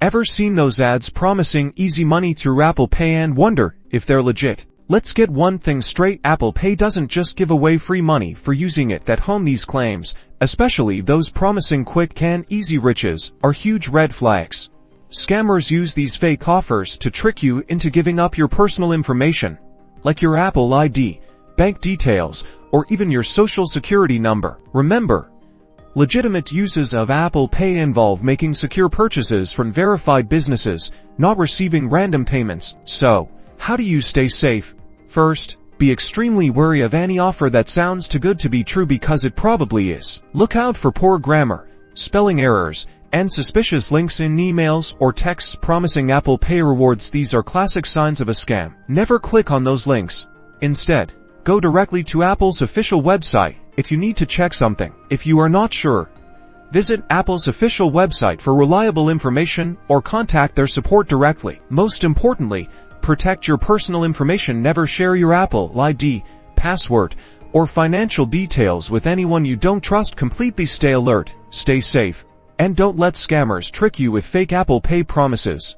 Ever seen those ads promising easy money through Apple Pay and wonder if they're legit? Let's get one thing straight: Apple Pay doesn't just give away free money for using it. That home these claims, especially those promising quick and easy riches, are huge red flags. Scammers use these fake offers to trick you into giving up your personal information, like your Apple ID, bank details, or even your social security number. Remember, legitimate uses of Apple Pay involve making secure purchases from verified businesses, not receiving random payments. So, how do you stay safe? First, be extremely wary of any offer that sounds too good to be true, because it probably is. Look out for poor grammar, spelling errors, and suspicious links in emails or texts promising Apple Pay rewards. These are classic signs of a scam. Never click on those links. Instead, go directly to Apple's official website if you need to check something. If you are not sure, visit Apple's official website for reliable information or contact their support directly. Most importantly, protect your personal information. Never share your Apple ID, password, or financial details with anyone you don't trust. Completely stay alert, stay safe, and don't let scammers trick you with fake Apple Pay promises.